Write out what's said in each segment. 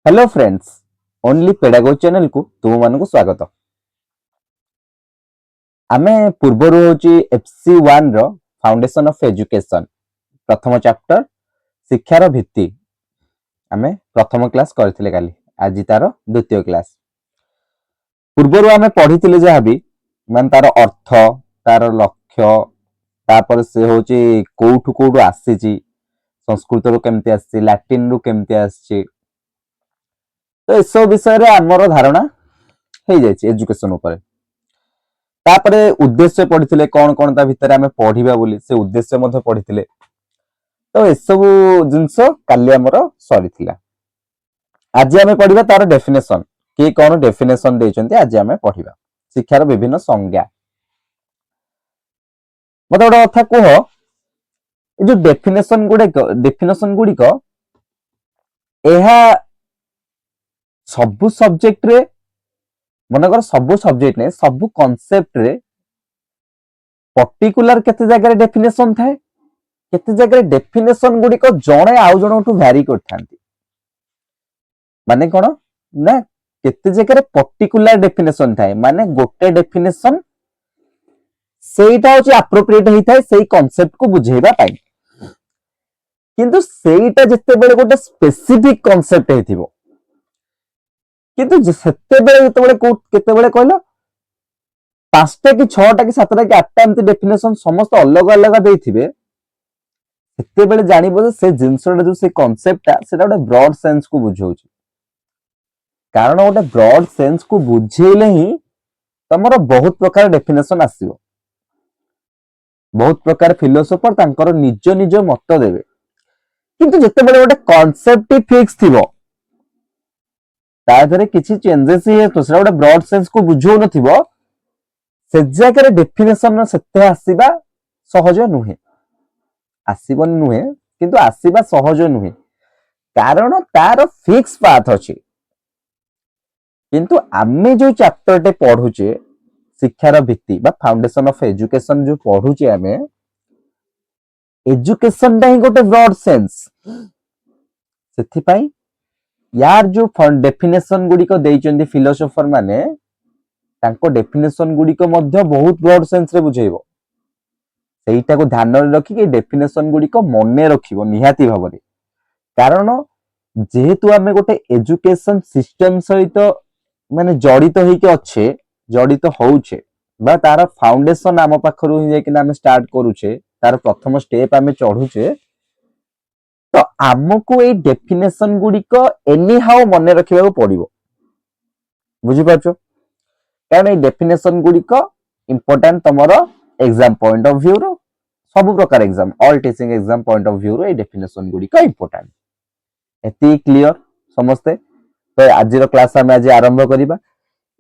Hello friends ओनली पेडागो channel को तुम मानक स्वागत। आमे पूर्वर होची एफसी 1 रो फाउंडेशन ऑफ एजुकेशन प्रथम चैप्टर शिक्षार भित्ति आमे प्रथम क्लास करथिले काली आज तार द्वितीय क्लास। पूर्वर आमे पढिथिले जहा भी मान तार अर्थ तार लक्ष्य तापर से होची कोठु कोठु आसीची संस्कृत रो केमते आसी लैटिन रो केमते आसी तो ए सब विषय रे हमर धारणा हे जायछि एजुकेशन ऊपर। तापरे उद्देश्य पढिथिले कोन कोन ता भितर आमे पढिबा बोली से उद्देश्य मध्ये पढिथिले तो ए सब जिंस काली हमर सरीथिला। आज आमे पढिबा तार डेफिनेशन के कोन डेफिनेशन देचंती आज आमे पढिबा शिक्षार विभिन्न संज्ञा। मते ओडा कथा कोह ए जो डेफिनेशन गुडी को एहा सबु सब्जेक्ट रे मनकर सबु सब्जेक्ट ने सबु कांसेप्ट रे पर्टिकुलर केते जगह डेफिनेशन थाए केते जगह डेफिनेशन गुडी को जणे आउ जणोटू वैरी करथांती माने कोन ना केते जगह पर्टिकुलर डेफिनेशन थाए माने गोटे डेफिनेशन सेटा होची एप्रोप्रिएट हेई थाए सेही कांसेप्ट को बुझेबा पाई किंतु सेटा जत्ते बेले गोटे स्पेसिफिक कांसेप्ट हेथिबो किंतु सेते बेले जत्ते बेले केते बेले कहलो पांचटा कि छटा कि सातटा कि आठटा एमती डेफिनेशन समस्त अलग अलग देथिबे सेते बेले जानिबो जे से जिंसटा जो से कांसेप्टटा सेटा गोटे ब्रॉड सेंस को बुझौची कारण गोटे ब्रॉड सेंस को बुझेले ही तमरो बहुत प्रकार डेफिनेशन आसीबो बहुत प्रकार फिलोसोफर तांकर निज निज मत देबे किंतु जत्ते बेले गोटे कांसेप्ट फिक्स थिबो ताधरे किछि चेंजेस ही तो सेटा गोटे ब्रॉड सेंस को बुझौ नथिबो से जगह डेफिनेशन सेते आसीबा सहज नुहे आसीबन नुहे किंतु आसीबा सहज नुहे कारण तार फिक्स पाथ अछि किंतु आमे जो चैप्टर टे पढुचे शिक्षार भित्ति बा फाउंडेशन ऑफ एजुकेशन जो पढुचे आमे एजुकेशन टा ही गोटे ब्रॉड सेंस सेथि पई यार जो डेफिनेशन गुडी को देइचंदी फिलोसोफर माने तांको डेफिनेशन गुडी को मध्य बहुत ब्रॉड सेंस रे बुझेइबो सेईटा को ध्यान रे रखी के डेफिनेशन गुडी को मने रखिबो निहाती भाबरे कारण जेहेतु आमे गोटे एजुकेशन सिस्टम सहित माने जड़ित होई के अच्छे जड़ित होउछे बा तार फाउंडेशन आम पाखरु ही जे कि आमे स्टार्ट करूछे तार प्रथम स्टेप आमे चढुछे तो आमको ए डेफिनेशन गुडी को एनी हाउ मने रखिबा को पड़िबो बुझि पाछो कारण ए डेफिनेशन गुडी को इंपोर्टेंट तमरो एग्जाम पॉइंट ऑफ व्यू रो सब प्रकार exam all teaching exam point of view रो ए डेफिनेशन गुडी को इंपोर्टेंट एती क्लियर समस्ते तो आज रो क्लास हम आज आरंभ करिबा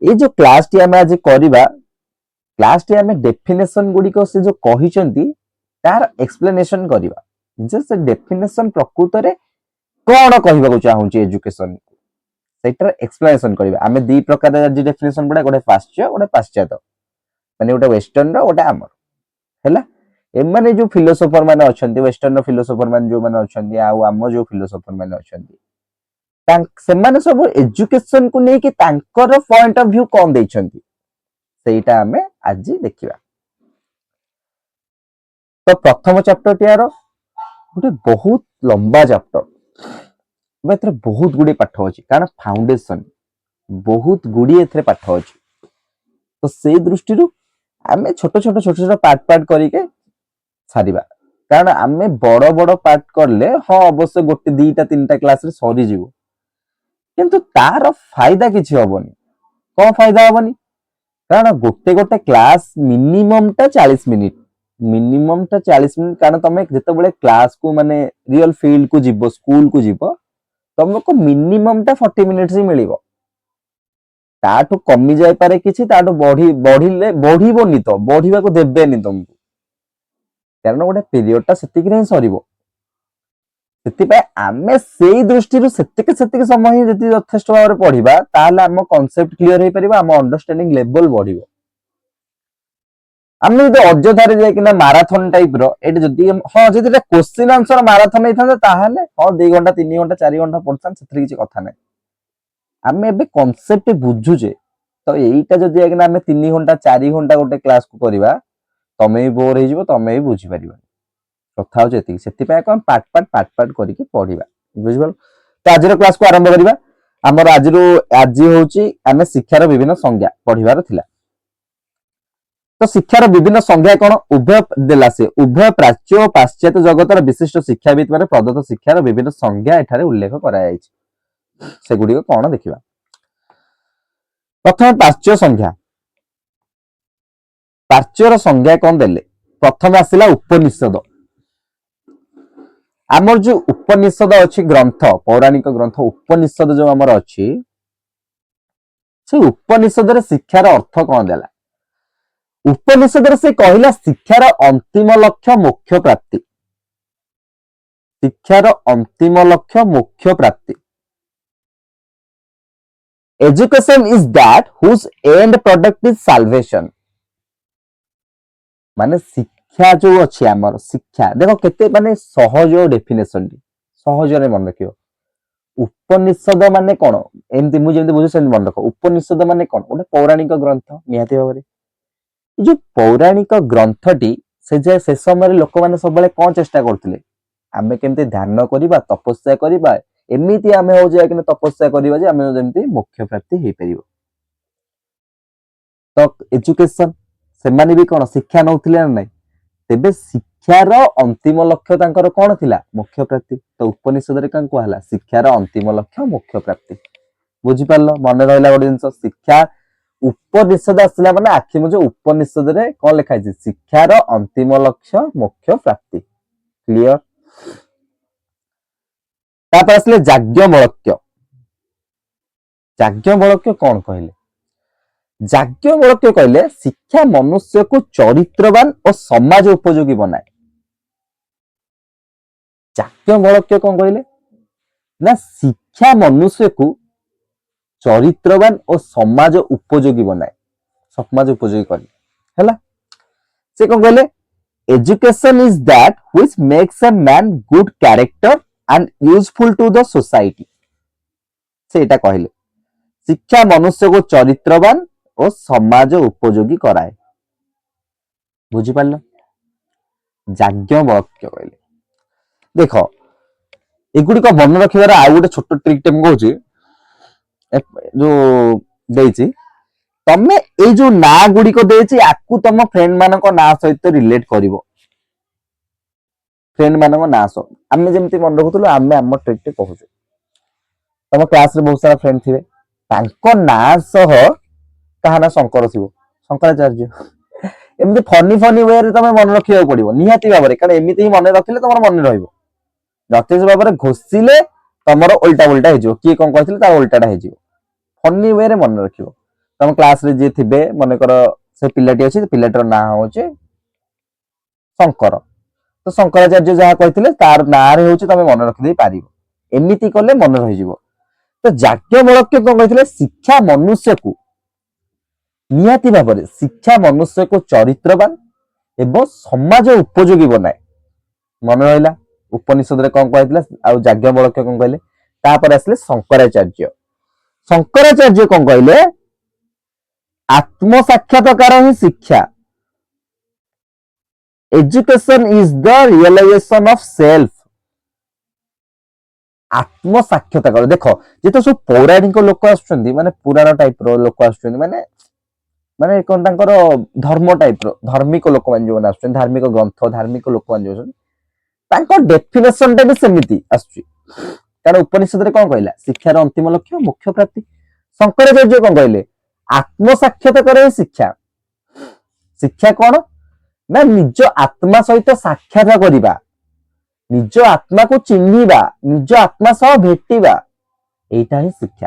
ए जो क्लास टी हम आज करिबा क्लास टी हम डेफिनेशन गुडी को से जो कहिसंती तार एक्सप्लेनेशन करिबा जे से डेफिनेशन प्रकृत रे कोन कहबा को चाहूची एजुकेशन सेटर एक्सप्लेनेशन करिबा आमे दी प्रकार आज डेफिनेशन पडा गोटे पाश्चात्य माने गोटे वेस्टर्न रो गोटे हमर हैला ए माने जो फिलोसोफर माने अछंती वेस्टर्न रो फिलोसोफर माने जो माने अछंती आ हम जो फिलोसोफर माने अछंती से माने सब एजुकेशन को नै कि तांकर पॉइंट ऑफ व्यू कोन दैछंती सेटा हमें आज देखिबा। तो प्रथम चैप्टर टियारो गोटे बहुत लंबा चैप्टर एथरे बहुत गुडी पाठ अछि कारण फाउंडेशन बहुत गुडी एथरे पाठ अछि तो से दृष्टि रु आमे छोट पार्ट करिके सारिबा कारण आमे बड़ बड़ पार्ट करले हां अवश्य गोटे दीटा तीनटा क्लास रे सरी जीवो किंतु तार फायदा किछि होबनी को फायदा होबनी कारण गोटे गोटे क्लास मिनिमम टा 40 मिनिट कारण तमे जते बेले क्लास को माने रियल फील्ड को जीवो स्कूल को जीवो तुमको मिनिमम टा 40 मिनिट्स ही मिलिबो ताठो कमी जाय पारे किछि ताठो बढ़िबोनी तो बढ़िबा को देबेनी तुमको कारण गोटे पीरियड टा सेतिक रे सरीबो सेति पे आमे सेही दृष्टि रु सेतिक समय ही जति यथेष्ट भाव रे पढिबा ताले हम कांसेप्ट क्लियर हे परिबा हम अंडरस्टैंडिंग लेवल बढ़िबो आमे जदि अजधारे जाय कि ना मैराथन टाइप रो एटे जदि हां जदि क्वेश्चन आंसर मैराथन नै थांदा ताहाले हां 2 घंटा 3 घंटा 4 घंटा पढसान सेति किछि कथा नै आमे एबे कॉन्सेप्ट बुझुजे तो एईटा जदि आगे आमे 3 घंटा 4 घंटा गोटे क्लास को करबा तमे भी बोर हो तमे भी बुझी पारिबा कथा हो जेती सेति पे हम पार्ट करके पढिबा बुझिबल तो आज क्लास को आरंभ करबा हमर आज होची आमे शिक्षार विभिन्न संज्ञा पढिबार थिला तो शिक्षार विभिन्न संज्ञा कौन उभय देला से उभय प्राच्य और पाश्चात्य जगतर विशिष्ट शिक्षाविद माने प्रदत्त शिक्षार विभिन्न संज्ञा एठारे उल्लेख करा जायछि सेगुडी को कौन देखिबा प्रथम पाश्चात्य संज्ञा पाश्चात्यर संज्ञा कौन देले प्रथम आसिला उपनिषद आमर जो उपनिषद अछि ग्रंथ पौराणिक ग्रंथ उपनिषद जो हमर अछि से उपनिषद रे शिक्षार अर्थ कौन देला उपनिषद से कहला शिक्षार अंतिम लक्ष्य मोक्ष प्राप्ति शिक्षार अंतिम लक्ष्य मोक्ष प्राप्ति education is that whose end product is salvation माने शिक्षा जो अछि हमर शिक्षा देखो केते माने सहज डेफिनेशन सहज रे मन रखियो उपनिषद माने कोन एमति मु जेमति बुझु सेमति मन रखो उपनिषद माने कोन ओटे पौराणिक ग्रंथ निहाती भाबरे जो पौराणिक ग्रंथटी से समय लोक मैंने सब कौन चेष्टा करते आमे केमती ध्यान करवा तपस्या करवा एमती आम हो तपस्या करवा जमी मोक्ष प्राप्ति हो पार तो एजुकेशन से माने भी कौन शिक्षा नौथिले ना नहीं तेबे शिक्षार अंतिम लक्ष्य तांकर कौन थिला मोक्ष प्राप्ति तो उपनिषद रे कां कहला शिक्षार अंतिम लक्ष्य मोक्ष प्राप्ति बुझी पारलो मन रहला गोटे जिंस शिक्षा उपनिषद आसला माने आखि मुझे उपनिषद रे कौन लिखा है शिक्षार अंतिम लक्ष्य मोक्ष प्राप्ति क्लियर तापर आसले याज्ञवल्क्य याज्ञवल्क्य कौन कहले याज्ञवल्क्य कहले शिक्षा मनुष्य को चरित्रवान और समाज उपयोगी बनाए याज्ञवल्क्य कौन कहले ना शिक्षा मनुष्य को चरित्रवान और समाज उपयोगी बनाए समाज उपयोगी कर हैला से कौन कहले education is that which makes a man good character and useful to the society से एटा कहले शिक्षा मनुष्य को चरित्रवान और समाज उपयोगी कराए बुझी पारलो याज्ञवल्क्य कहले देखो एगुडी को मन रखिबार आ गोटे छोट ट्रिक टे कहूची जो देइछि तमे ए जो ना गुडी को देइछि आकु तम फ्रेंड मानक ना सहित रिलेट करिवो फ्रेंड मानक ना सो आमे जेमति मन रखुतलो आमे हम ट्रिक टे कहूछु तम क्लास रे बहुत सारा फ्रेंड थिबे तांको ना सह कहाना शंकर थिबो शंकराचार्य एमति फनी वे रे तमे मन रखियो पड़िबो निहाती भाबरे कारण एमिति ही मन रखिले तमर मन रहइबो जतेज भाबरे घोषिले तमर उल्टा उल्टा हेजिवो की कोन कहथिले ता उल्टाटा हेजिवो फनी वे रे मन रखिवो तम क्लास रे जे थिबे मन कर से पिलाटी अछि पिलाटर ना होचे शंकर तो शंकराचार्य जहा कहथिले तार ना रे होचे तमे मन रखि दे पारिबो एमिति करले मन रहिजिवो तो याज्ञवल्क्य कोन कहथिले शिक्षा मनुष्य को निहाती भाबरे शिक्षा मनुष्य को चरित्रवान एवं समाज उपयोगी बनाए मन रहिला उपनिषद रे कोन कहथिले आ याज्ञवल्क्य कोन कहले तापर आसले शंकराचार्य शंकराचार्य कोन कहले आत्म साक्षात्कार ही शिक्षा education is the realization of self आत्म साक्षात्कार देखो जे तो सब पौराणिक लोक आछुंदी माने पुराण टाइप रो लोक आछुंदी माने माने कोन तांकर धर्म टाइप रो धार्मिक लोक मान जो आछुंदी धार्मिक ग्रंथ धार्मिक लोक मान जो तांको डेफिनेशन टे भी सेमिति आछुची कारण उपनिषद रे कोन कहला शिक्षार अंतिम लक्ष्य मोक्ष प्राप्ति शंकराचार्य कोन कहले आत्म साक्षात्कार ही शिक्षा शिक्षा कौन ना निज आत्मा सहित साक्षात करिबा निज आत्मा को चिन्हिबा निज आत्मा सह भेटिबा एटा ही शिक्षा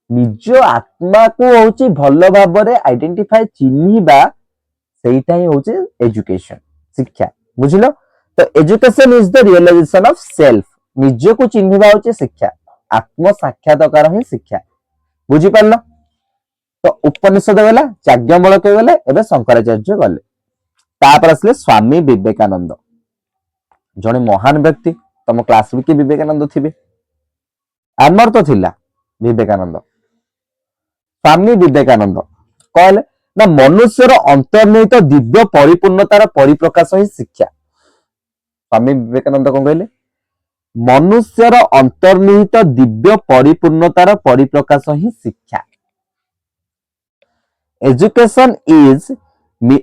निज आत्मा को होची भलो भाबरे आइडेंटिफाई चिन्हिबा सेटा ही होची एजुकेशन शिक्षा बुझिलो तो education is the realization of self निज को चिन्हिबा होची शिक्षा आत्म साक्षात्कार ही शिक्षा बुझि पारलो तो उपनिषद गला याज्ञवल्क्य गले एबे शंकराचार्य गले तापर असले स्वामी विवेकानंद जने महान व्यक्ति तम क्लास भी के विवेकानंद थिबे आमर तो थिला ବିବେକାନନ୍ଦ। ସ୍ୱାମୀ ବିବେକାନନ୍ଦ କହିଲେ ନା ମନୁଷ୍ୟର ଅନ୍ତର୍ନିହିତ ଦିବ୍ୟ ପରିପୂର୍ଣ୍ଣତାର ପରିପ୍ରକାଶ ହିଁ ଶିକ୍ଷା। ସ୍ୱାମୀ ବିବେକାନନ୍ଦ କଣ କହିଲେ? ମନୁଷ୍ୟର ଅନ୍ତର୍ନିହିତ ଦିବ୍ୟ ପରିପୂର୍ଣ୍ଣତାର ପରିପ୍ରକାଶ ହିଁ ଶିକ୍ଷା। Education is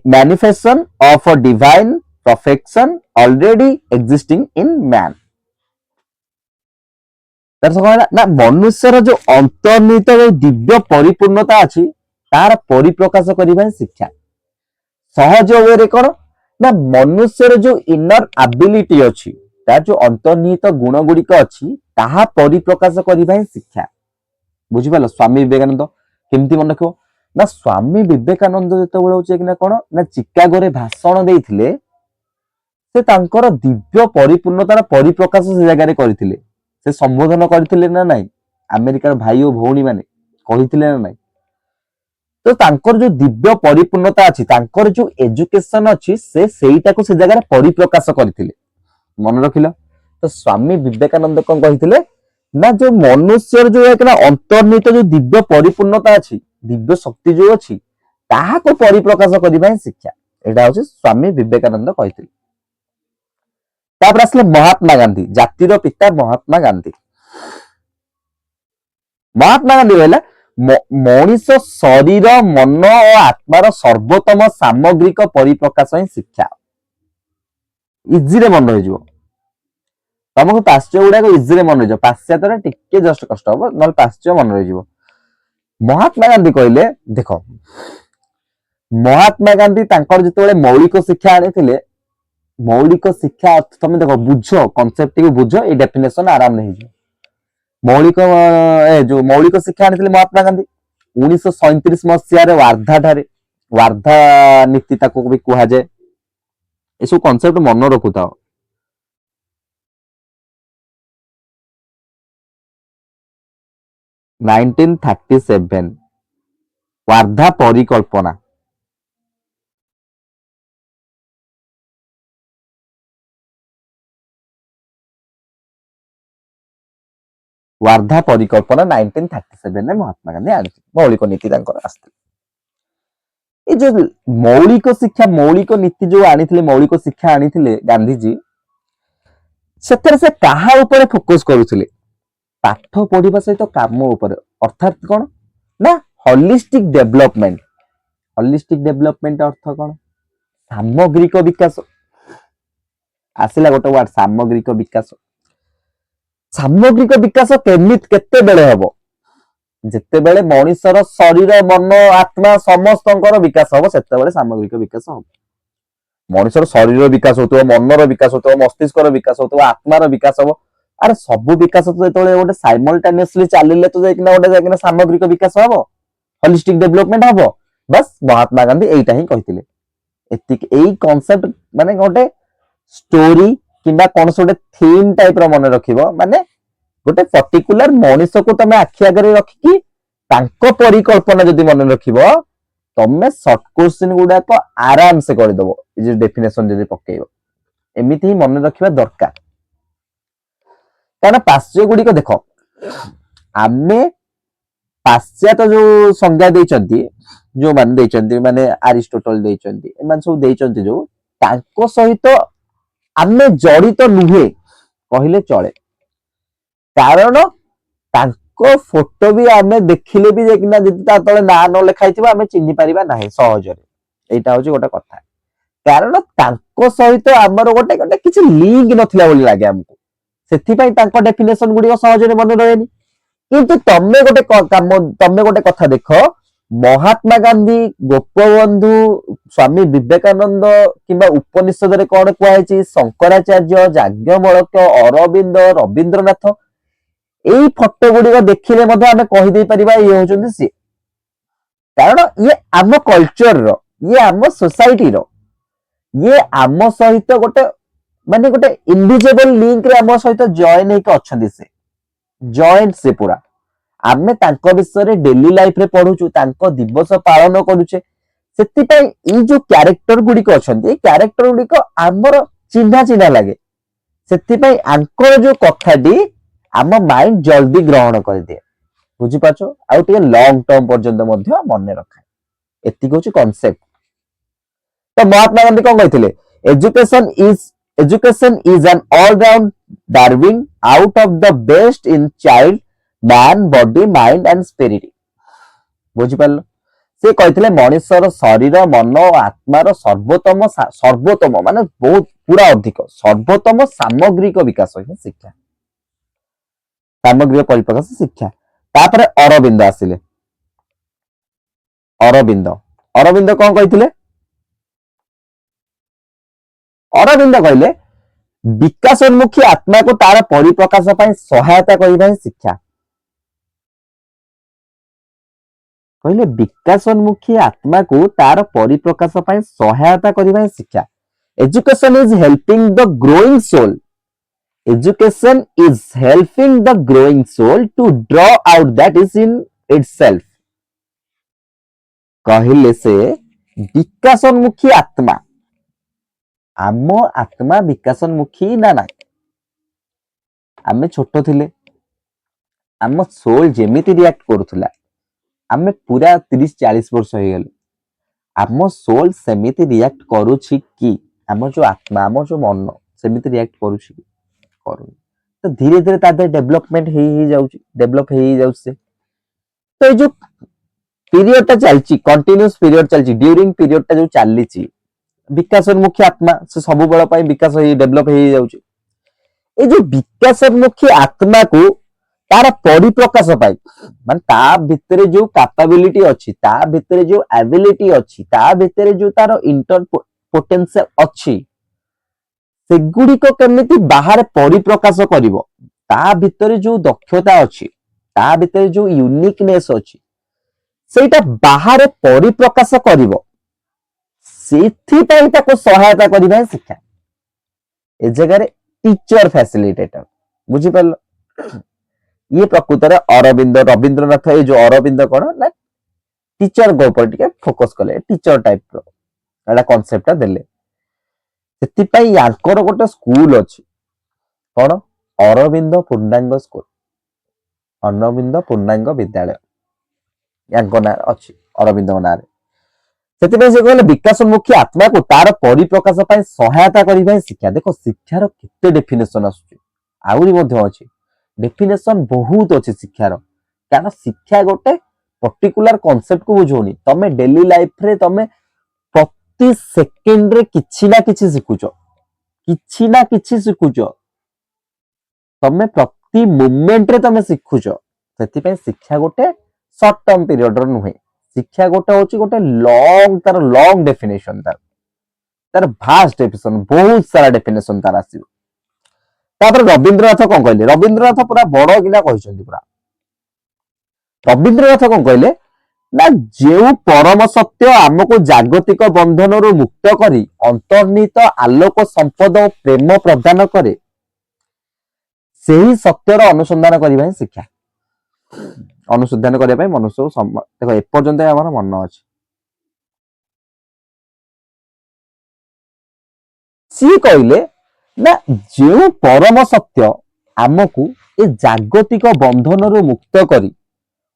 manifestation of a divine perfection already existing in man। ନା ମନୁଷ୍ୟର ଯୋଉ ଅନ୍ତର୍ନିହିତ ଦିବ୍ୟ ପରିପୂର୍ଣ୍ଣତା ଅଛି ତାର ପରିପ୍ରକାଶ କରିବା ଶିକ୍ଷା। ସହଜ ୱେରେ କଣ ନା ମନୁଷ୍ୟର ଯୋଉ ଇନର ଆବିଲିଟି ଅଛି, ତାର ଯୋଉ ଅନ୍ତର୍ନିହିତ ଗୁଣ ଗୁଡିକ ଅଛି ତାହା ପରିପ୍ରକାଶ କରିବା ଶିକ୍ଷା। ବୁଝିପାରିଲ? ସ୍ୱାମୀ ବିବେକାନନ୍ଦ କେମିତି ମନେ ରଖିବ ନା ସ୍ୱାମୀ ବିବେକାନନ୍ଦ ଯେତେବେଳେ ହଉଛି କିନା କଣ ନା ଚିକାଗୋରେ ଭାଷଣ ଦେଇଥିଲେ, ସେ ତାଙ୍କର ଦିବ୍ୟ ପରିପୂର୍ଣ୍ଣତାର ପରିପ୍ରକାଶ ସେ ଜାଗାରେ କରିଥିଲେ। ସେ ସମ୍ବୋଧନ କରିଥିଲେ ନା ନାଇଁ? ଆମେରିକାର ଭାଇ ଓ ଭଉଣୀ ମାନେ କହିଥିଲେ ନା ନାଇଁ? ତ ତାଙ୍କର ଯୋଉ ଦିବ୍ୟ ପରିପୂର୍ଣ୍ଣତା ଅଛି, ତାଙ୍କର ଯୋଉ ଏଜୁକେସନ ଅଛି, ସେ ସେଇଟାକୁ ସେ ଜାଗାରେ ପରିପ୍ରକାଶ କରିଥିଲେ। ମନେ ରଖିଲ? ତ ସ୍ୱାମୀ ବିବେକାନନ୍ଦ କଣ କହିଥିଲେ ନା ଯୋଉ ମନୁଷ୍ୟର ଯୋଉ ଅନ୍ତର୍ନିହିତ ଯୋଉ ଦିବ୍ୟ ପରିପୂର୍ଣ୍ଣତା ଅଛି, ଦିବ୍ୟ ଶକ୍ତି ଯୋଉ ଅଛି, ତାହାକୁ ପରିପ୍ରକାଶ କରିବା ହିଁ ଶିକ୍ଷା। ଏଇଟା ହଉଛି ସ୍ୱାମୀ ବିବେକାନନ୍ଦ କହିଥିଲେ। ତାପରେ ଆସିଲେ ମହାତ୍ମା ଗାନ୍ଧୀ, ଜାତିର ପିତା ମହାତ୍ମା ଗାନ୍ଧୀ। ମହାତ୍ମା ଗାନ୍ଧୀ କହିଲା ମଣିଷ ଶରୀର ମନ ଓ ଆତ୍ମାର ସର୍ବୋତ୍ତମ ସାମଗ୍ରିକ ପରିପ୍ରକାଶ ହିଁ ଶିକ୍ଷା। ଇଜିରେ ମନେ ରହିଯିବ ତମକୁ, ପାଶ୍ଚ ଗୁଡାକ ଇଜିରେ ମନେ ରହିଯିବ। ପାଶ୍ଚାତ୍ୟରେ ଟିକେ ଜଷ୍ଟ କଷ୍ଟ ହବ, ନହେଲେ ପାଶ୍ଚ ମନେ ରହିଯିବ। ମହାତ୍ମା ଗାନ୍ଧୀ କହିଲେ ଦେଖ, ମହାତ୍ମା ଗାନ୍ଧୀ ତାଙ୍କର ଯେତେବେଳେ ମୌଳିକ ଶିକ୍ଷା ଆଣିଥିଲେ, ମୌଳିକ ଶିକ୍ଷା ତମେ ଦେଖ ବୁଝ, କନସେପ୍ଟ ଟିକେ ବୁଝ, ଏଇ ଡେଫିନେସନ ଆରାମରେ ହେଇଯିବ। ମୌଳିକ ଶିକ୍ଷା ଆଣିଥିଲେ ମହାତ୍ମା ଗାନ୍ଧୀ 1937 ମସିହାରେ ୱାର୍ଧା ଠାରେ। ୱାର୍ଧା ନୀତି ତାକୁ ବି କୁହାଯାଏ। ଏସବୁ କନସେପ୍ଟ ମନେ ରଖୁଥାଅ। ୱାର୍ଧା ପରିକଳ୍ପନା। ୱାର୍ଧା ପରିକଳ୍ପନା 1937 ମହାତ୍ମା ଗାନ୍ଧୀ ଆଣିଥିଲେ। ମୌଳିକ ନୀତି ତାଙ୍କର ଆସିଥିଲା। ଏ ଯୋଉ ମୌଳିକ ଶିକ୍ଷା, ମୌଳିକ ନୀତି ଯୋଉ ଆଣିଥିଲେ, ମୌଳିକ ଶିକ୍ଷା ଆଣିଥିଲେ ଗାନ୍ଧୀଜୀ, ସେଥିରେ ସେ କାହା ଉପରେ ଫୋକସ କରୁଥିଲେ? ପାଠ ପଢିବା ସହିତ କାମ ଉପରେ। ଅର୍ଥାତ କଣ ନା ହଲିଷ୍ଟିକ ଡେଭଲପମେଣ୍ଟ। ହଲିଷ୍ଟିକ ଡେଭଲପମେଣ୍ଟ ଅର୍ଥ କଣ? ସାମଗ୍ରିକ ବିକାଶ। ଆସିଲା ଗୋଟେ ୱାର୍ଡ, ସାମଗ୍ରିକ ବିକାଶ। ସାମଗ୍ରିକ ବିକାଶ କେତେବେଳେ ହବ? ଯେତେବେଳେ ମଣିଷର ଶରୀର ମନ ଆତ୍ମା ସମସ୍ତଙ୍କର ବିକାଶ ହବ, ସେତେବେଳେ ସାମଗ୍ରିକ ବିକାଶ ହବ। ମଣିଷର ଶରୀର ବିକାଶ ହଉଥିବ, ମନର ବିକାଶ ହଉଥିବ, ମସ୍ତିଷ୍କର ବିକାଶ ହଉଥିବ, ଆତ୍ମାର ବିକାଶ ହବ। ଆରେ ସବୁ ବିକାଶ ତ ଯେତେବେଳେ ଗୋଟେ ସାଇମଲଟାନିୟସଲି ଚାଲିଲେ ତ ଯାଇକିନା ସାମଗ୍ରିକ ବିକାଶ ହବ, ହଲିଷ୍ଟିକ ଡେଭଲପମେଣ୍ଟ ହବ। ବାସ୍ ମହାତ୍ମା ଗାନ୍ଧୀ ଏଇଟା ହିଁ କହିଥିଲେ। ଏତିକି, ଏଇ କନସେପ୍ଟ ମାନେ ଗୋଟେ ଷ୍ଟୋରି କିମ୍ବା କୌଣସି ଗୋଟେ ଥିମ୍ ଟାଇପର ମନେ ରଖିବ। ମାନେ ଗୋଟେ ପର୍ଟିକୁଲାର ମଣିଷକୁ ତମେ ଆଖି ଆଗରେ ରଖିକି ତାଙ୍କ ପରିକଳ୍ପନା ଯଦି ମନେ ରଖିବ, ତମେ ସର୍ଟ କୋଶ୍ଚିନ୍ ଗୁଡାକ ଆରାମସେ କରିଦବ। ଏ ଯୋଉ ଡେଫିନେସନ ଯଦି ପକେଇବ, ଏମିତି ହିଁ ମନେ ରଖିବା ଦରକାର। କାରଣ ପାଶ୍ଚାତ୍ୟ ଗୁଡିକ ଦେଖ, ଆମେ ପାଶ୍ଚାତ୍ୟ ଯୋଉ ସଂଜ୍ଞା ଦେଇଛନ୍ତି, ଯୋଉମାନେ ଦେଇଛନ୍ତି, ମାନେ ଆରିଷ୍ଟୋଟଲ ଦେଇଛନ୍ତି, ଏମାନେ ସବୁ ଦେଇଛନ୍ତି ଯୋଉ, ତାଙ୍କ ସହିତ ଆମେ ଜଡିତ ନୁହେଁ କହିଲେ ଚଳେ। କାରଣ ତାଙ୍କ ଫଟୋ ବି ଆମେ ଦେଖିଲେ ବି ଯାଇକିନା ଯଦି ତା ତଳେ ନାଁ ନ ଲେଖା ହେଇଥିବ, ଆମେ ଚିହ୍ନି ପାରିବା ନାହିଁ ସହଜରେ। ଏଇଟା ହଉଛି ଗୋଟେ କଥା। କାରଣ ତାଙ୍କ ସହିତ ଆମର ଗୋଟେ କିଛି ଲିଙ୍କ ନଥିଲା ବୋଲି ଲାଗେ ଆମକୁ, ସେଥିପାଇଁ ତାଙ୍କ ଡେଫିନେସନ ଗୁଡିକ ସହଜରେ ମନେ ରହେନି। କିନ୍ତୁ ତମେ ଗୋଟେ କଥା ଦେଖ, ମହାତ୍ମା ଗାନ୍ଧୀ, ଗୋପବନ୍ଧୁ, ସ୍ୱାମୀ ବିବେକାନନ୍ଦ କିମ୍ବା ଉପନିଷଦରେ କଣ କୁହାଯାଇଛି, ଶଙ୍କରାଚାର୍ଯ୍ୟ, ଯାଜ୍ଞବଲ୍କ୍ୟ, ଅରବିନ୍ଦ, ରବୀନ୍ଦ୍ରନାଥ, ଏଇ ଫଟୋ ଗୁଡିକ ଦେଖିଲେ ମଧ୍ୟ ଆମେ କହିଦେଇ ପାରିବା ଇଏ ହଉଛନ୍ତି ସିଏ। କାରଣ ଇଏ ଆମ କଲଚରର, ଇଏ ଆମ ସୋସାଇଟିର, ଇଏ ଆମ ସହିତ ଗୋଟେ ଇନଭିଜିବଲ ଲିଙ୍କରେ ଆମ ସହିତ ଜଏନ ହେଇକି ଅଛନ୍ତି। ସେ ଜଏଣ୍ଟ, ସେ ପୁରା ଆମେ ତାଙ୍କ ବିଷୟରେ ଡେଲି ଲାଇଫରେ ପଢୁଛୁ, ତାଙ୍କ ଦିବସ ପାଳନ କରୁଛେ। ସେଥିପାଇଁ ଏଇ ଯୋଉ କ୍ୟାରେକ୍ଟର ଗୁଡିକ ଅଛନ୍ତି, ଏଇ କ୍ୟାରେକ୍ଟର ଗୁଡିକ ଆମର ଚିହ୍ନା ଚିହ୍ନା ଲାଗେ। ସେଥିପାଇଁ ଆଙ୍କର ଯୋଉ କଥାଟି ଆମ ମାଇଣ୍ଡ ଜଲ୍ଦି ଗ୍ରହଣ କରିଦିଏ। बुझिपारछ आउ टिके लॉन्ग टर्म पर्यंत मध्य मन रखा एतिक होची कांसेप्ट तो महात्मा गांधी कौन कहते education is an all round drawing out of the best in child man body mind and spirit बुझिपार से कहते मनुष्यर शरीर मन और आत्मार सर्वोत्तम माने बहुत पूरा अधिक सर्वोत्तम सामग्रिक विकास शिक्षा सामग्रिक परिप्रकाश शिक्षा तापर अरविंद आसिले अरविंद अरविंद कौन कहते अरविंद कहले विकासोन्मुखी आत्मा को तार परिप्रकाश सहायता करने शिक्षा कहले विकासोन्मुखी आत्मा को तार परिप्रकाश सहायता करने शिक्षा education is helping the growing soul education is helping the growing soul to draw out that is in itself कहले से विकासोन्मुखी आत्मा आम आत्मा विकासोन्मुखी ना ना आम छोट थिले आम सोल जेमिति रिएक्ट करूथला आम पूरा 30-40 वर्ष हो गले आम सोल सेमिति रिएक्ट करूछि कि आम जो आत्मा आम जो मन सेमिति रिएक्ट करूछि करू तो धीरे धीरे तादे डेवलपमेंट हे जाउछि डेवलप हे जाउछि तो ए जो पीरियड ता चलछि कंटीन्यूअस पीरियड चलछि ड्यूरिंग पीरियड ता जो चलछि विकासोन्मुखी आत्मा से सब बेल पाई विकास हो डेवलप हो जाउछि ए जो विकासोन्मुखी आत्मा को तार परिप्रकाश पाई मान ता भितरे जो कैपेबिलिटी अछि ता भितरे जो एबिलिटी अछि ता भितरे जो तार इंटर पोटेंशियल अछि सेगुडी को केमिति बाहर परिप्रकाश करिवो ता भितरे जो दक्षता अछि ता भितरे जो यूनिकनेस अछि सेटा बाहर परिप्रकाश करिवो सेथि पई ताको सहायता करिबा शिक्षा ए जगह टीचर फैसिलिटेटर बुझी पाल ये प्रकृत रे अरविंद रविंद्रनाथ ये जो अरविंद कोन ना टीचर गो पर टिके फोकस कले टीचर टाइप रो एटा कांसेप्ट देले सेति पई याकर गोटे स्कूल अछि कोन अरविंद पूर्णांग स्कूल अरविंद पूर्णांग विद्यालय याको ना अछि अरविंद ना रे सेति पई से कहले विकासोन्मुखी आत्मा को तार परिप्रकाश पई सहायता करिबा शिक्षा देखो शिक्षार केते डेफिनेशन आसुची आउरी मध्ये अछि डेफिनेशन बहुत अच्छे शिक्षार कारण शिक्षा गोटे पर्टिकुलर कांसेप्ट को बुझोनी तमे डेली लाइफ रे तमे प्रति सेकंड रे किछि ना किछि सिखुचो तमे प्रति मोमेंट रे तमे सिखुचो सेति पई शिक्षा गोटे शॉर्ट टर्म पीरियड रो नुहे शिक्षा गोटे होची गोटे लॉन्ग डेफिनेशन तार भास्ट डेफिनेशन बहुत सारा डेफिनेशन तार आसीबो तापर रविंद्रनाथ कौन कहले रविंद्रनाथ पूरा बड़ किना कहछन्ती पूरा रविंद्रनाथ कौन कहले ना जेउ परम सत्य हमको जागतिक बंधन रु मुक्त करी अंतर्निहित आलोक संपद और प्रेम प्रदान करे सेही सत्यर अनुसंधान करिबा शिक्षा अनुसंधान करिबा मनुष्य देखो ए पर्यंत हमर मन अछि सी कहले ना जो परम सत्य आमको ए जागतिक बंधन रु मुक्त करी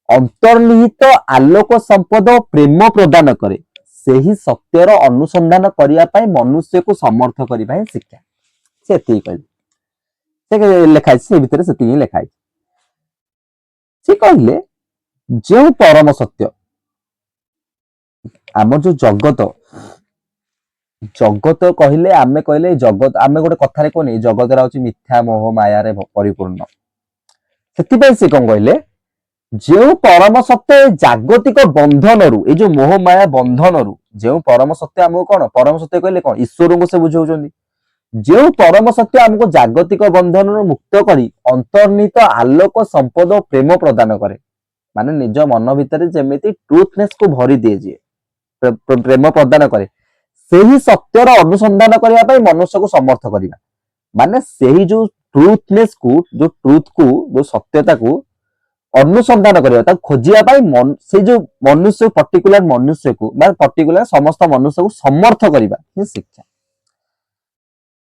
अंतर्निहित आलोक संपद प्रेम प्रदान करे सेही सत्यर अनुसंधान करिया पई मनुष्य को समर्थ करिबा शिक्षा सेती कहले से लेखाइ से भितर सेती ही लेखाइ से कहले जो परम सत्य आम जो जगत जगत कहले आमे कहले जगत आमे गोटे कथारे कोनी जगत रा होची मिथ्या मोह माया रे परिपूर्ण सेति पई से कोन कहले जो परम सत्य जागतिक बंधन रु ए जो मोह माया बंधन रु जो परम सत्य हमको कोन परम सत्य कहले कोन ईश्वर को से बुझौचंदी जो परम सत्य हमको जागतिक बंधन रु मुक्त करी अंतर्निहित आलोक संपद प्रेम प्रदान करे माने निज मन भितर जेमिति ट्रूथनेस को भरी दिए जे प्रेम प्रदान करे सेही सत्यर अनुसंधान करिया पई मनुष्य को समर्थ करिबा माने सेही जो ट्रूथनेस को जो ट्रूथ को जो सत्यता को अनुसंधान करिया ता खोजिया पई से जो मनुष्य पर्टिकुलर मनुष्य को बा पर्टिकुलर समस्त मनुष्य को समर्थ करिबा ये शिक्षा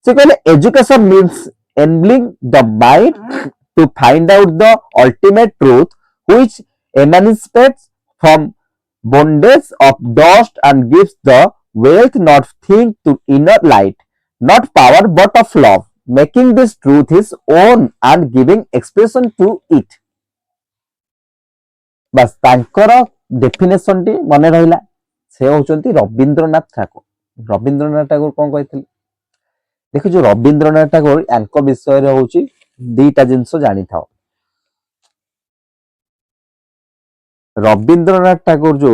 से कहले education means enabling the mind to find out the ultimate truth which emancipates from bondage of dust and gives the wealth not think to inner light, not power but of love, making this truth his own and giving expression to it. बस तांकर definition T मने रहिला से होचंती रविंद्रनाथ ठाकुर। रविंद्रनाथ ठाकुर कौन कहते देखो जो Rabindranath Thakur rank विषय रे होची दीटा जिंस जानी था। रविंद्रनाथ ठाकुर जो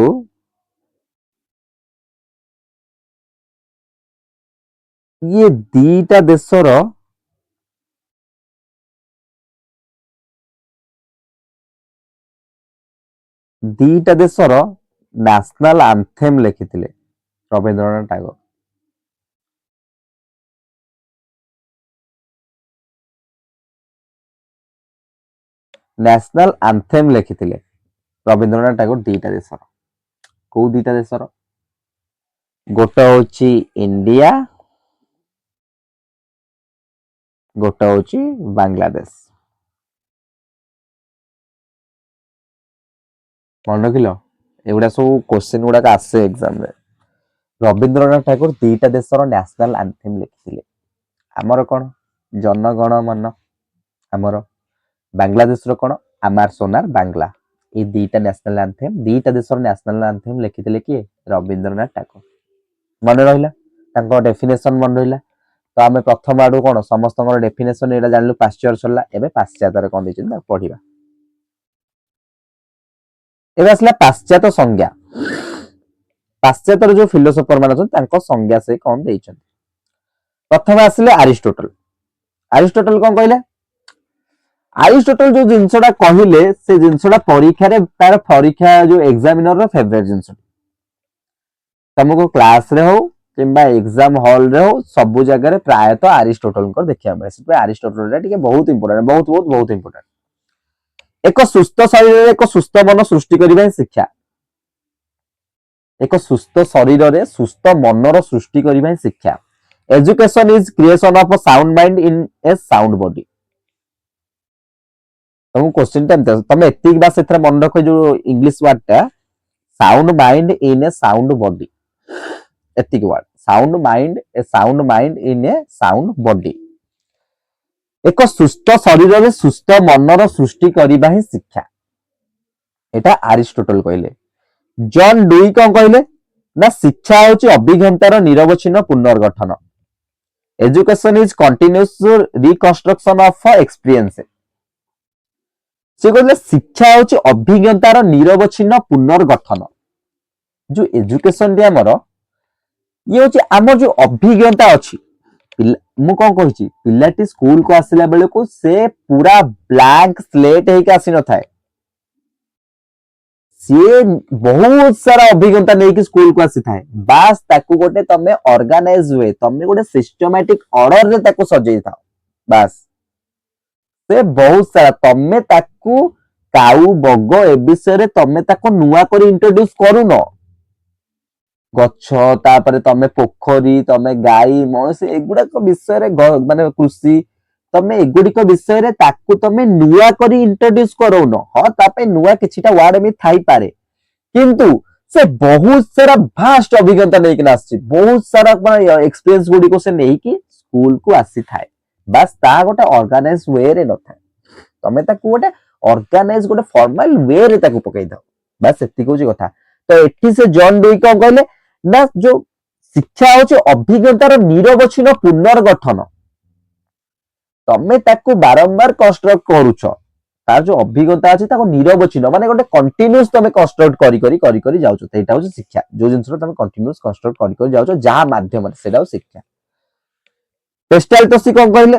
ये दीटा देशर नेशनल आंथेम लिखिथिले रविंद्रनाथ ठाकुर। नेशनल आंथेम लिखिथिले रविंद्रनाथ ठाकुर दीटा देशर। को दीटा देशर गोटे होची इंडिया, गोटे होची बांग्लादेश। मन रखिल एगुड़ा सब क्वेश्चन गुड़ाक आसे एग्जाम रे। रविंद्रनाथ ठाकुर दीटा देशर नेशनल आंथेम लिखिथिले। आमर कौन जनगण मन, आमर बांग्लादेश रो कौन आमार सोनार बांग्ला। ये दीटा नेशनल आंथेम दीटा देशर नेशनल आंथेम लिखिथिले किए रविंद्रनाथ ठाकुर। मन रहिला तांको डेफिनेशन मन रहिला। तो आमे प्रथम आडू कौन समस्त डेफिनेशन एटा जानलु पाश्चात्य सरला। एबे पाश्चात्य कौन दैछन पढ़िबा। एबे असला पाश्चात्य संज्ञा। पाश्चात्य जो फिलोसोफर मान अछन तांको संज्ञा से कौन दैछन। प्रथम आसिले अरिस्टोटल। अरिस्टोटल कौन कहले अरिस्टोटल जो जिनसटा कहले से जिनसटा परीक्षा रे तार परीक्षा जो एग्जामिनर रो फेवरेट जिनस तुमको क्लास रे हो किंबा एग्जाम हॉल रे हो सब जगह रे प्रायतः अरिस्टोटल को देखिया मिले। से अरिस्टोटल रे टिके बहुत इंपोर्टेंट बहुत बहुत बहुत इंपोर्टेंट। एक सुस्थ शरीर रे एक सुस्थ मन सृष्टि करिबा शिक्षा। एक सुस्थ शरीर रे सुस्थ मन रो सृष्टि करिबा शिक्षा। Education is creation of a sound mind in a sound body. तुम क्वेश्चन टाइम तुम एतिक बास एथरा मन रखो जो इंग्लिश वर्ड टा sound mind in a sound body. एतिक word sound mind in a sound body. एक सुस्थ शरीर रे सुस्थ मनर सृष्टि करिबा ही शिक्षा। एटा अरिस्टोटल कहले। जॉन डुई कौन कहले ना शिक्षा होची अभिज्ञतार निरवच्छिन्न पुनर्गठन। Education is continuous reconstruction of experience. से कहले शिक्षा होची अभिज्ञतार निरवच्छिन्न पुनर्गठन। जो एजुकेशन दी हमर ये होची हमर जो अभिज्ञता अछि मु कौन कहि पिलाटी स्कूल को आसिला बेले को से पूरा ब्लैंक स्लेट हेके आसी न थाए। सी बहुत सारा अभिज्ञता नहीं कि स्कूल को आसी थाए। बास ताकू गोटे तमे ऑर्गेनाइज हुए तमे गोटे सिस्टमैटिक ऑर्डर रे ताकू सजेई थाओ। बास से बहुत सारा तमे ताकू काऊ बग ए विषय रे तमे ताकू नुआ करी इंट्रोड्यूस करू न। गच्छ तापरे तमे पोखरी तमे गाई मौस एगुडा को विषय रे माने कृषि तमे एगुडी को विषय रे ताकू तमे नुआ करी इंट्रोड्यूस करो न। हां तापे नुआ किछिटा वर्ड में थाई पारे किंतु से बहुत सारा भास्ट अभिज्ञता नै कि आसी बहुत सारा एक्सपीरियंस गुडी को से नै कि स्कूल को आसी थाए। बस ता गोटे ऑर्गेनाइज वे रे न थाए। तमे ताकू गोटे ऑर्गेनाइज गोटे फॉर्मल वे रे ताकू पकई दो। बस एति कोची कथा। तो एठी से जॉन डुई को कहले ना जो शिक्षा होची अभिज्ञतार निरवच्छिन्न पुनर्गठन। तमे ताकू बारंबार कंस्ट्रक्ट करूछ तार जो अभिज्ञता अछि ताको निरवच्छिन्न माने गोटे कंटीन्यूअस तमे कंस्ट्रक्ट करी करी जाउछ। एटा होची शिक्षा। जो जिंस तमे कंटीन्यूअस कंस्ट्रक्ट करी जाउछ जहा माध्यम से सेटा शिक्षा। पेस्टाल्टसी कोन कहले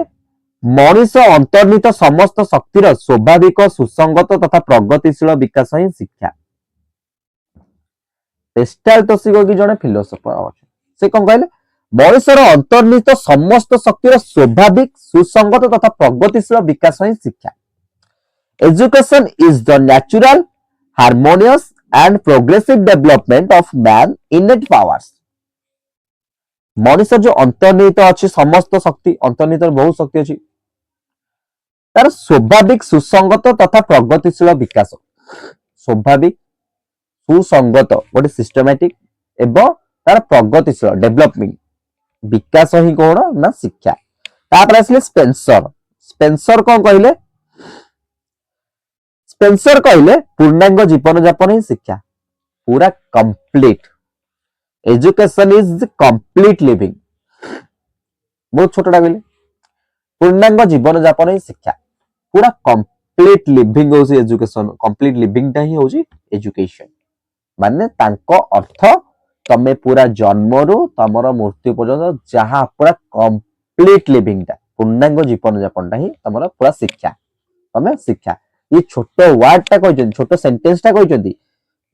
मनुष्य अंतर्निहित समस्त शक्तिर स्वाभाविक सुसंगत तथा प्रगतिशील विकास ही शिक्षा। पेस्टाल्टसी को कि जने फिलोसोफर अछि से कोन कहले मनुष्यर अंतर्निहित समस्त शक्तिर स्वाभाविक सुसंगत तथा प्रगतिशील विकास ही शिक्षा। Education is the natural harmonious and progressive development of man इनेट powers. मनुष्य जो अंतर्निहित अछि समस्त शक्ति अंतर्निहित बहुत शक्ति अछि तार स्वाभाविक सुसंगत तथा प्रगतिशील विकास। स्वाभाविक सुसंगत गोटे सिस्टमैटिक एवं तार प्रगतिशील डेवलपमेंट विकास ही कौन ना शिक्षा। तापर आसले स्पेंसर। स्पेंसर कौन कहले? स्पेंसर कहले पूर्णांग जीवन यापन ही शिक्षा, पूरा complete education is complete living. बहुत छोटा कहले पूर्णांग जीवन यापन ही शिक्षा, पूरा कंप्लीट लिविंग होची एजुकेशन। कंप्लीट लिविंग टा ही होची एजुकेशन माने तांको अर्थ तमे पूरा जन्म रु तमर मृत्यु पर्यंत जहाँ पूरा कंप्लीट लिविंग टा पूर्णांग जीवन यापन टा ही तमर पूरा शिक्षा। तमे शिक्षा ये छोट वर्ड टा कहछन, छोट सेंटेंस टा कहछन,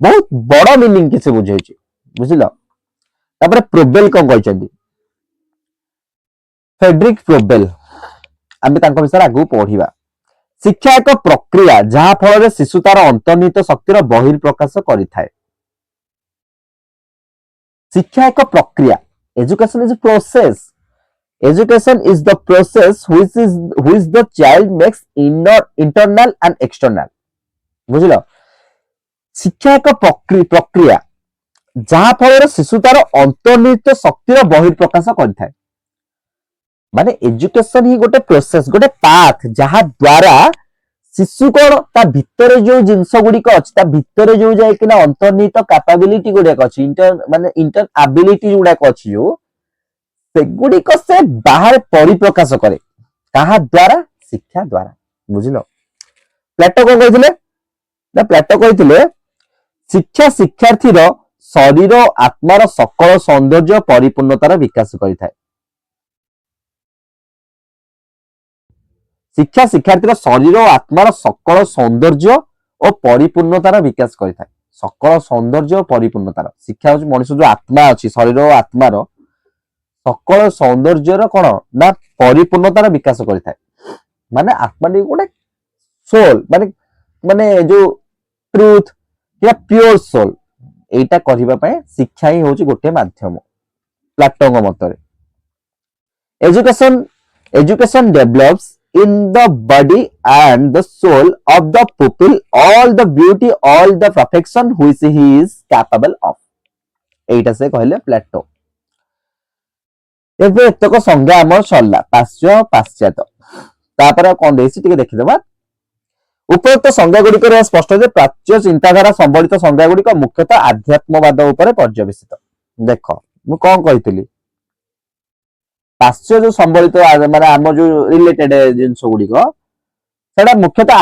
बहुत बड़ मीनिंग किसे बुझाइछि बुझिलो। तापर प्रोबेल कोन कहछन? फ्रेडरिक प्रोबेल आमे तांको विषय आगु पढिबा। शिक्षा एक प्रक्रिया जहाँ फल शिशु तार अंतर्निहित शक्तिर बहिर्प्रकाश करिथाय। शिक्षा एक प्रक्रिया, education is process. Education is the process which the child makes internal and external। बुझिलो, शिक्षा एक प्रक्रिया जहाँ फल शिशु तार अंतर्निहित शक्तिर बहिर्प्रकाश करिथाय। माने एजुकेशन ही गोटे प्रोसेस, गोटे पाथ जहाँ द्वारा शिशु कोन ता भितरे जो जिंस गुडी को अछि, ता भितरे जो जाय कि ना अंतर्निहित कैपेबिलिटी गुडी को अछि, इंटर एबिलिटी गुडी को अछि, जो सेगुड़िक से बाहर परिप्रकाश करे कहा द्वारा? शिक्षा द्वारा। बुझिलो, प्लेटो को कहिथिले ना? प्लेटो कहिथिले शिक्षा शिक्षार्थी रो शरीर आत्मार सकल सौंदर्य परिपूर्णतार विकास करिथाय। शिक्षा शिक्षार्थी शरीर और आत्मार सकल सौंदर्य और परिपूर्णतार विकास करिथाय। सकल सौंदर्य और परिपूर्णतार शिक्षा होची मनुष्य जो आत्मा अछि, शरीर और आत्मार सकल सौंदर्यर कौन ना परिपूर्णतार विकास करिथाय। माने आत्मा गोटे सोल माने माने जो ट्रुथ या प्योर सोल एटा करिबा पय शिक्षा ही होची गोटे माध्यम। प्लेटो मतरे education develops in the body and the soul of the pupil all the beauty all the perfection which he is capable of। एटा से कहले प्लेटो। एबे एतक संज्ञा हमर सरला पाश्चात्य पाश्चात्य। तापर कोन देछि टिके देखिदबा। उपरोक्त संज्ञा गुडी करे स्पष्ट जे प्राच्य चिंताधारा संबलित संज्ञा गुडी को मुख्यतः आध्यात्मवाद ऊपर पर्यवेसित। देखो मु कोन कहितली पाश्चात्य जो संबलित माने हम जो रिलेटेड जिंस गुडी को सेडा मुख्यतः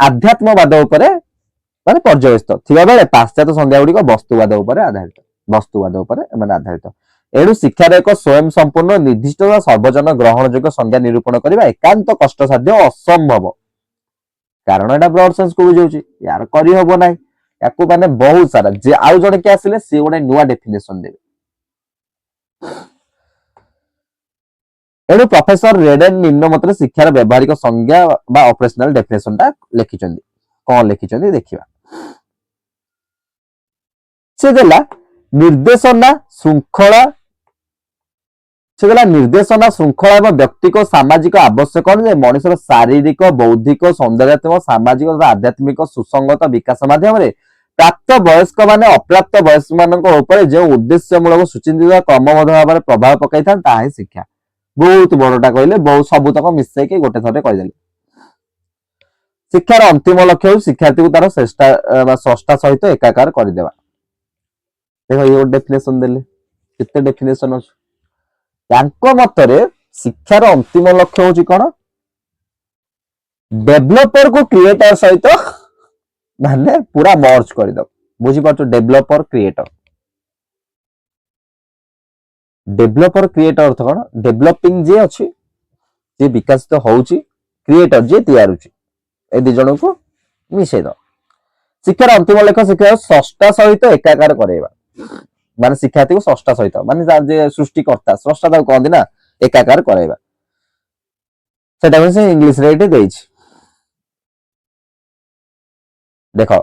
आध्यात्मवाद ऊपर माने पर्यवेसित थिबा बेले पाश्चात्य संज्ञा गुडी को वस्तुवाद ऊपर माने आधारित। एणु शिक्षार एक स्वयं संपूर्ण निर्दिष्ट सर्वजन ग्रहण योग्य संज्ञा निरूपण करबा एकांत कष्टसाध्य असंभव। कारण एटा ब्रॉड सेंस को बुझाउची, यार करी हबो नै, याकू माने बहुत सारा जे आउ जने के आसिले से ओने नुवा डेफिनेशन देबे। एणु प्रोफेसर रेडन निम्न मतरे शिक्षार व्यवहारिक संज्ञा बा ऑपरेशनल डेफिनेशन ता लिखिचंदी। कोन लिखिचंदी देखिबा। से देला निर्देशना श्रृंखला एवं व्यक्तिक सामाजिक आवश्यक मनुष्य शारीरिक बौद्धिक सौंदर्यात्मक सामाजिक तथा आध्यात्मिक सुसंगत विकास माध्यम प्राप्त वयस्क माने अप्राप्त वयस्क मानक ऊपर जो उद्देश्यमूलक सुचिंतित क्रमबद्ध भाव प्रभाव पकई था ताहा शिक्षा। बहुत बड़टा कहले बहुत सबुतक मिसेकी गोटे थरे कहिदेले। शिक्षार अंतिम लक्ष्य शिक्षार्थी को तार स्रष्टा सहित एकाकार करदेवा। देखो ये डेफिनेशन देले केते डेफिनेशन अछि। तांको मतरे शिक्षार अंतिम लक्ष्य होची कोन? डेवलपर को क्रिएटर सहित माने पूरा मर्ज कर दो। बुझी पाछो डेवलपर क्रिएटर अर्थ कोन? डेवलपिंग जे अछि जे विकसित होउची, क्रिएटर जे तयारुची, ए दि जण को मिसै दो। शिक्षार अंतिम लक्ष्य शिक्षा स्रष्टा सहित एकाकार करेबा। माने शिक्षार्थी को स्रष्टा सहित माने जे सृष्टिकर्ता स्रष्टा ता कहंदी ना एकाकार करेबा। सेटा से इंग्लिश रे एटे देछि। देखो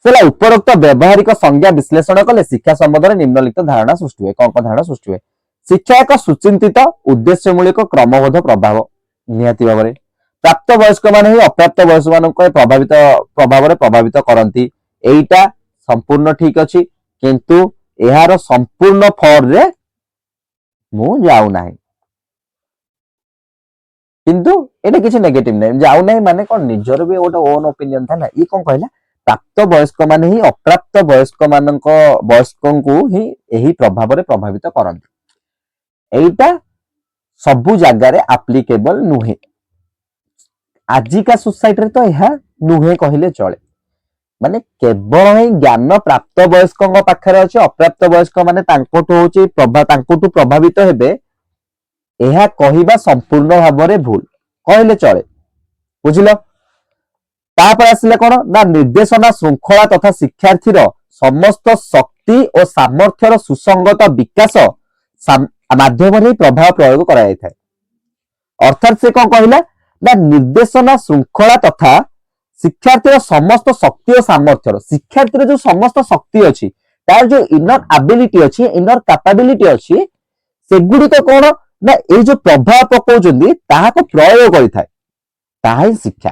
सेला उपरोक्त व्यवहारिक संज्ञा विश्लेषण कले शिक्षा संबंध में निम्नलिखित धारणा सृष्टि हुए। कौन धारणा सृष्टि हुए? शिक्षा एक सुचिंतित उद्देश्यमूलक क्रमबद्ध प्रभाव निहाती भाव में प्राप्त वयस्क मान ही अप्राप्त वयस्क मान प्रभावित करती। एटा संपूर्ण ठीक अछि किंतु एहार संपूर्ण फॉर रे मु जाऊ नाही किंतु एटा किसी नेगेटिव नहीं जाऊ नहीं माने कोन निजर भी गोटे ओन ओपिनियन था ना ई कोन कहला प्राप्त वयस्क माने ही अप्राप्त वयस्क मानक वयस्कों को ही एही प्रभाव रे प्रभावित करंती एटा सबु जगह रे एप्लीकेबल नुहे आजिका सोसाइटी रे तो यह नुहे कहले चले माने केवल ही ज्ञान प्राप्त वयस्कों पाखरे अछि अप्राप्त वयस्क माने तांकोटु होची तांकोटु प्रभावित हेबे एहा कहिबा संपूर्ण भाबरे भूल कहले चले बुझिलो तापर आसिले कोन ना निर्देशना श्रृंखला तथा शिक्षार्थीर समस्त शक्ति और सामर्थ्यर सुसंगत विकास माध्यम रे प्रभाव प्रयोग करा जाय अर्थात से कोन कहला ना निर्देशना श्रृंखला तथा शिक्षार्थीर समस्त शक्ति और सामर्थ्यर शिक्षार्थीर जो समस्त शक्ति अछि तार जो इनर एबिलिटी अछि इनर कैपेबिलिटी अछि सेगुडी तो कोन ना ए जो प्रभाव पकोजंदी ताहा को प्रयोग करिथाय ताहा ही शिक्षा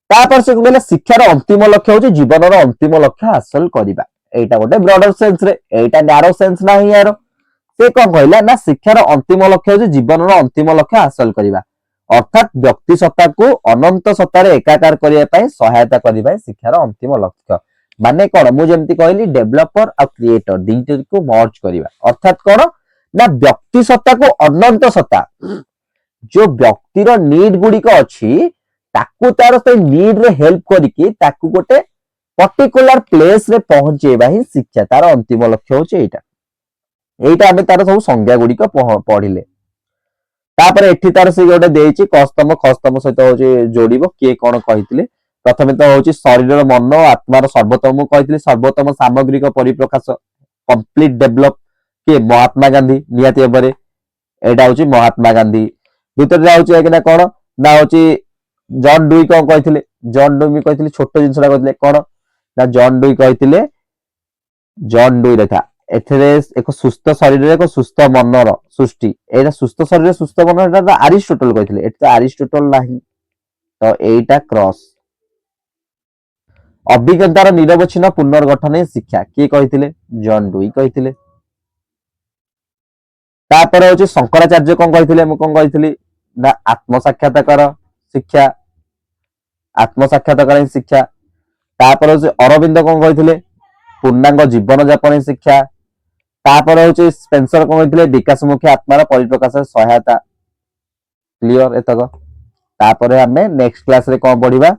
तापर से कहले शिक्षार अंतिम लक्ष्य होची जीवनर अंतिम लक्ष्य हासिल करिबा एटा गोटे ब्रॉडर सेंस रे एटा नैरो सेंस नाही यार से कोन कहला ना शिक्षार अंतिम लक्ष्य होची जीवनर अंतिम लक्ष्य हासिल करिबा अर्थात व्यक्ति सत्ता को अनंत सत्तार एकाकार करिया पई सहायता करिबा शिक्षार अंतिम लक्ष्य माने कोन मु जेमति कहली डेवलपर और क्रिएटर दिनटे को मर्ज करिबा अर्थात कोन ना व्यक्ति सत्ता को अनंत सत्ता जो व्यक्तिर नीड गुडी को अछि ताकू तार से नीड रे हेल्प करिकि ताकू गोटे पर्टिकुलर प्लेस रे पहुंचेबा ही शिक्षा तार अंतिम लक्ष्य होचे एटा एटा हमें तार सब संज्ञा गुडी को पढिले तापर एठी तार से गोटे देइछि कस्तम खस्तम सहित होचे जोड़िबो के कोन कहितले प्रथमे तो होची शरीर मन आत्मार सर्वोत्तम कहितले सर्वोत्तम सामग्रिक परिप्रकाश कंप्लीट डेवलप के महात्मा गांधी नियाती एबरे एटा होची महात्मा गांधी भीतर जाउची कि ना कोन ना होची जॉन डुई कोन कहितले जॉन डुई मी कहितले छोट जिंसडा कहितले कोन ना जॉन डुई कहितले जॉन डुई रेखा एथरे एक सुस्थ शरीर रे एक सुस्थ मनर सृष्टि एटा सुस्थ शरीर सुस्थ मन एटा अरिस्टोटल कहितले एटा अरिस्टोटल नाही तो एटा क्रॉस अभिज्ञतार निरवच्छिन्न पुनर्गठन शिक्षा के कहितले जॉन डुई कहितले तापर होची शंकराचार्य कोन कहितले मु कोन कहितली ना आत्म साक्षात्कार शिक्षा आत्म साक्षात्कार शिक्षा तापर होची अरविंद कोन कहितले पूर्णांग जीवन यापन शिक्षा तापर होची स्पेंसर कोन कहितले विकासमुखी आत्मार परिप्रकाश सहायता क्लियर एतक तापर हमें नेक्स्ट क्लास रे कोन पढिबा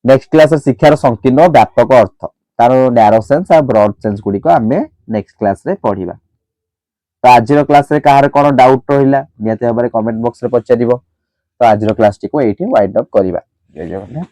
नेक्स्ट क्लास रे शिक्षार संकीर्ण व्यापक अर्थ तार नैरो सेंस आ ब्रॉड सेंस गुडी को हमें नेक्स्ट क्लास रे पढिबा तो आजिर क्लास रे कहार कोन डाउट रहिला नियते भाबरे कमेंट बॉक्स रे पचारिबो तो आजिर क्लास टी को एठी वाइंड अप करिबा जय जगन्नाथ।